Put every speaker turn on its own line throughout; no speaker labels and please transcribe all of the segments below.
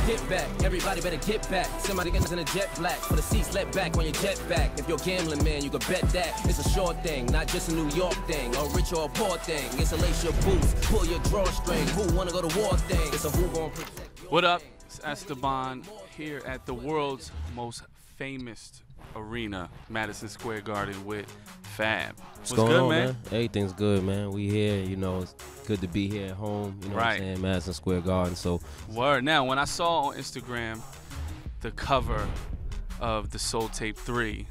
Get back, everybody better get back. Somebody gets in a jet black. For the seats let back on your jet back. If you're gambling, man, you can bet that. It's a short thing, not just a New York thing. A rich or a poor thing. It's a lace your boots, pull your drawstring. Who wanna go to war thing? It's a who gon' protect your...
What up? It's Esteban here at the world's most famous arena, Madison Square Garden with Fab.
What's going on, man? Everything's good, man. We here, you know, it's good to be here at home, you know what I'm saying, Madison Square Garden. So
word. Now, when I saw on Instagram the cover of the S.O.U.L Tape 3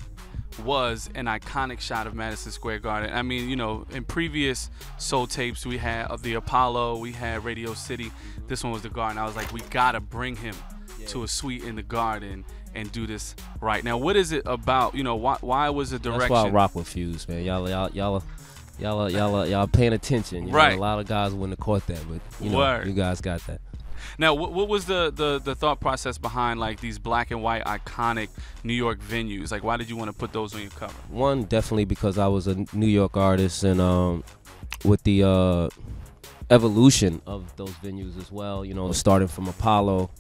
was an iconic shot of Madison Square Garden. I mean, you know, in previous S.O.U.L tapes, we had the Apollo, we had Radio City. This one was the Garden. I was like, we gotta bring him to a suite in the Garden and do this right. Now, what is it about? You know, why was the direction?
That's why I rock with Fuse, man. Y'all paying attention. You know, a lot of guys wouldn't have caught that, but you know, you guys got that.
Now, what was the thought process behind like these black and white iconic New York venues? Like, why did you want to put those on your cover?
One, definitely because I was a New York artist, and with the evolution of those venues as well. You know, starting from Apollo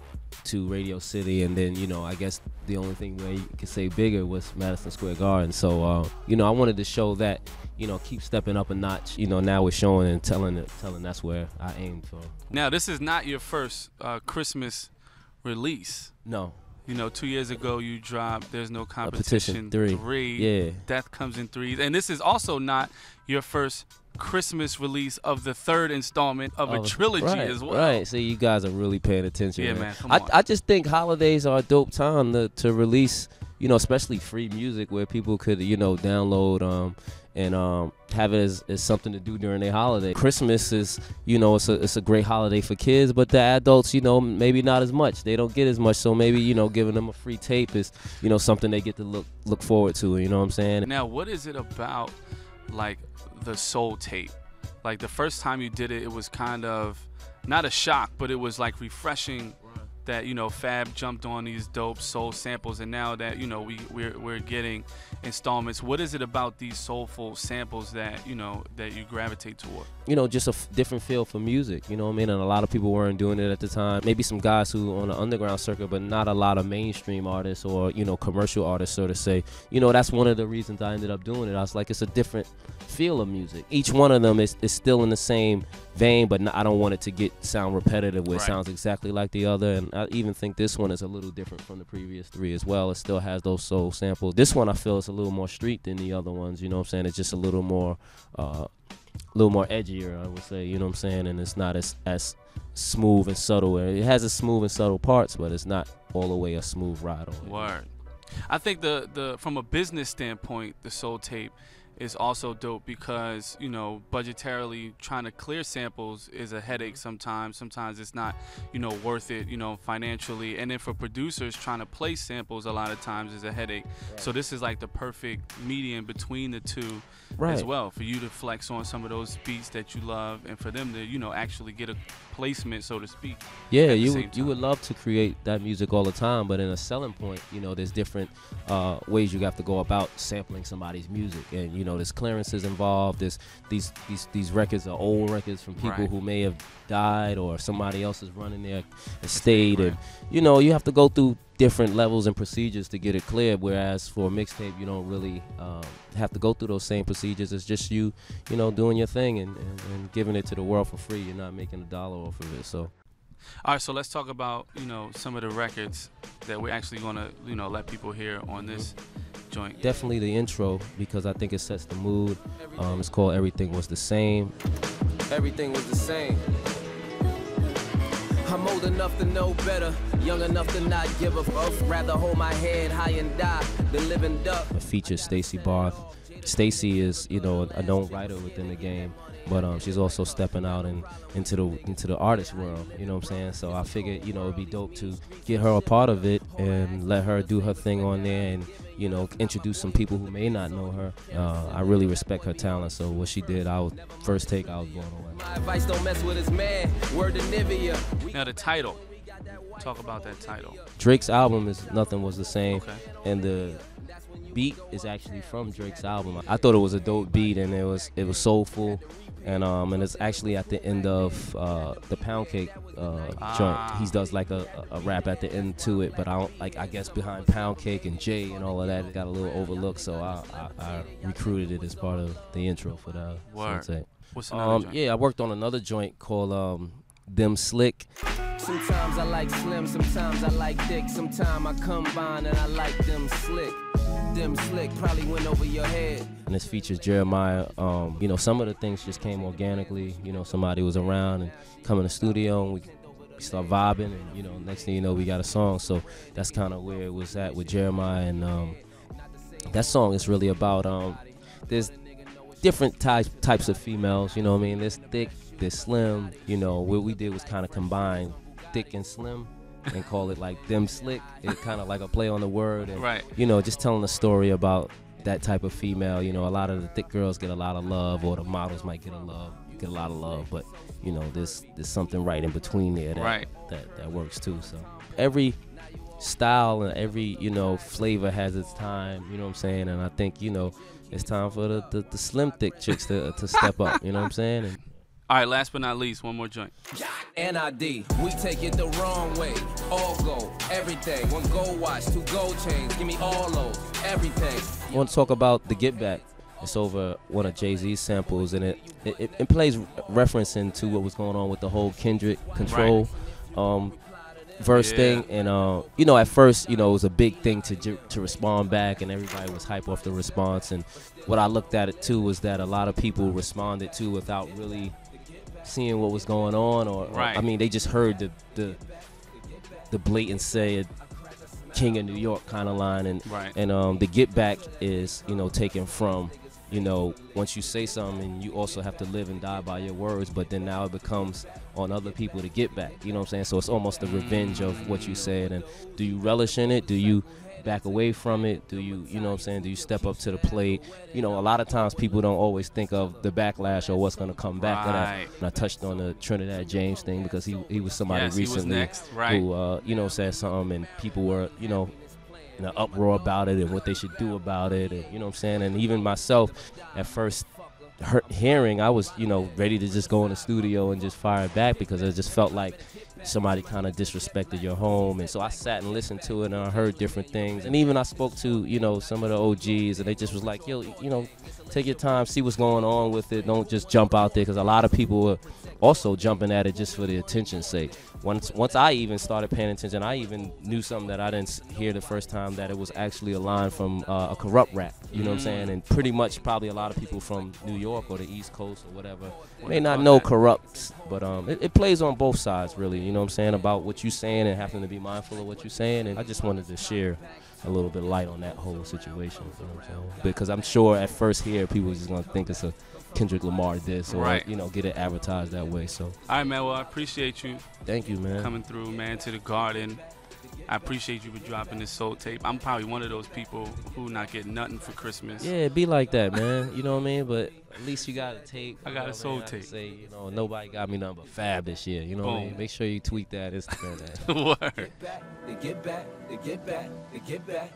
to Radio City, and then, you know, I guess the only thing where you could say bigger was Madison Square Garden. So you know, I wanted to show that, you know, keep stepping up a notch. You know, now we're showing and telling that's where I aimed for.
Now, this is not your first Christmas release.
No.
You know, 2 years ago you dropped There's No Competition 3.
Yeah.
Death Comes in Threes. And this is also not your first Christmas release of the third installment of a trilogy as well.
Right. So you guys are really paying attention.
Yeah,
man.
Come on.
I just think holidays are a dope time to release, you know, especially free music where people could, you know, download and have it as something to do during their holiday. Christmas is, you know, it's a great holiday for kids, but the adults, you know, maybe not as much. They don't get as much, so maybe, you know, giving them a free tape is, you know, something they get to look forward to. You know what I'm saying?
Now, what is it about like the S.O.U.L tape? Like the first time you did it, it was kind of not a shock, but it was like refreshing that, you know, Fab jumped on these dope soul samples, and now that, you know, we're getting installments. What is it about these soulful samples that, you know, that you gravitate toward?
You know, just a different feel for music, you know what I mean? And a lot of people weren't doing it at the time. Maybe some guys who on the underground circuit, but not a lot of mainstream artists or, you know, commercial artists, so to say. You know, that's one of the reasons I ended up doing it. I was like, it's a different feel of music. Each one of them is still in the same vein, but I don't want it to sound repetitive where it sounds exactly like the other. And I even think this one is a little different from the previous three as well. It still has those soul samples. This one I feel is a little more street than the other ones, you know what I'm saying? It's just a little more edgier, I would say, you know what I'm saying? And it's not as smooth and subtle. It has its smooth and subtle parts, but it's not all the way a smooth ride.
Word. I think the from a business standpoint, the S.O.U.L tape is also dope because, you know, budgetarily trying to clear samples is a headache sometimes. Sometimes it's not, you know, worth it, you know, financially. And then for producers, trying to play samples a lot of times is a headache. So this is like the perfect medium between the two as well, for you to flex on some of those beats that you love and for them to, you know, actually get a placement, so to speak.
Yeah, you would love to create that music all the time, but in a selling point, you know, there's different ways you have to go about sampling somebody's music. And, you know, there's clearances involved. There's these records are old records from people who may have died, or somebody else is running their estate, and, you know, you have to go through different levels and procedures to get it cleared, whereas for a mixtape you don't really have to go through those same procedures. It's just you know, doing your thing and giving it to the world for free. You're not making a dollar off of it. So
all right, so let's talk about, you know, some of the records that we're actually gonna, you know, let people hear on this joint.
Definitely the intro, because I think it sets the mood. It's called Everything Was the Same.
Everything was the same. I'm old enough to know better, young enough to not give a fuck. Rather hold my head high and die than live and duck.
It features Stacey Barth. Stacey is, you know, a known writer within the game, but she's also stepping out into the artist world, you know what I'm saying? So I figured, you know, it'd be dope to get her a part of it and let her do her thing on there, and, you know, introduce some people who may not know her. I really respect her talent, so what she did, first take, I was blown away.
My advice, don't mess with his man. Word to Nivea.
Now the title. Talk about that title.
Drake's album is Nothing Was the Same,
and
the beat is actually from Drake's album. I thought it was a dope beat, and it was soulful, and it's actually at the end of the Pound Cake joint. He does like a rap at the end to it, but I don't like. I guess behind Pound Cake and Jay and all of that, it got a little overlooked. So I recruited it as part of the intro for the Soul.
What's another joint?
Yeah, I worked on another joint called Them Slick.
Sometimes I like slim, sometimes I like thick, sometimes I combine and I like them slick. Them slick probably went over your head.
And this features Jeremiah. You know, some of the things just came organically. You know, somebody was around and come in the studio and we start vibing, and you know, next thing you know, we got a song. So that's kind of where it was at with Jeremiah. And that song is really about there's different types of females. You know what I mean? There's thick, there's slim. You know, what we did was kind of combine thick and slim and call it like Them Slick. It's kind of like a play on the word, and
right.
You know, just telling a story about that type of female. You know, a lot of the thick girls get a lot of love, or the models might get a lot of love, but you know, there's something right in between there that works too. So every style and every, you know, flavor has its time, you know what I'm saying? And I think, you know, it's time for the slim thick chicks to step up, you know what I'm saying? And
all right, last but not least, one more joint.
NID, we take it the wrong way. All gold, everything. 1 gold watch, 2 gold chains. Give me all those, everything.
I want to talk about the Get Back. It's over one of Jay-Z's samples, and it plays reference into what was going on with the whole Kendrick Control verse thing. And you know, at first, you know, it was a big thing to respond back, and everybody was hype off the response. And what I looked at it too was that a lot of people responded to without really seeing what was going on, or I mean, they just heard the blatant say King of New York kind of line, and the Get Back is, you know, taken from, you know, once you say something, you also have to live and die by your words, but then now it becomes on other people to get back, you know what I'm saying? So it's almost the revenge of what you said. And do you relish in it? Do you back away from it? Do you, you know what I'm saying, do you step up to the plate? You know, a lot of times people don't always think of the backlash or what's going to come back. And I touched on the Trinidad James thing because he was somebody recently who, you know, said something, and people were, you know, in an uproar about it and what they should do about it, and you know what I'm saying. And even myself, at first hearing, I was, you know, ready to just go in the studio and just fire it back, because it just felt like somebody kind of disrespected your home. And so I sat and listened to it, and I heard different things. And even I spoke to, you know, some of the OGs, and they just was like, yo, you know, take your time, see what's going on with it. Don't just jump out there, because a lot of people were also jumping at it just for the attention's sake. Once I even started paying attention, I even knew something that I didn't hear the first time, that it was actually a line from a Corrupt rap, you know what I'm saying? And pretty much probably a lot of people from New York or the East Coast or whatever may not know Corrupt, but it plays on both sides, really, you know what I'm saying, about what you're saying and having to be mindful of what you're saying. And I just wanted to share a little bit of light on that whole situation, you know what I'm saying? Because I'm sure at first here, people are just going to think it's a Kendrick Lamar this, or you know, get it advertised that way. So
all right, man, well, I appreciate you.
Thank you, man,
coming through, man, to the Garden. I appreciate you for dropping this Soul tape. I'm probably one of those people who not get nothing for Christmas.
Yeah, it be like that, man. You know what I mean? But at least you got a tape.
I got a Soul tape.
Say, you know, nobody got me nothing but Fab this year. You know what I mean? Make sure you tweet that, Instagram that.
Word.
They get back, they get back, they get back.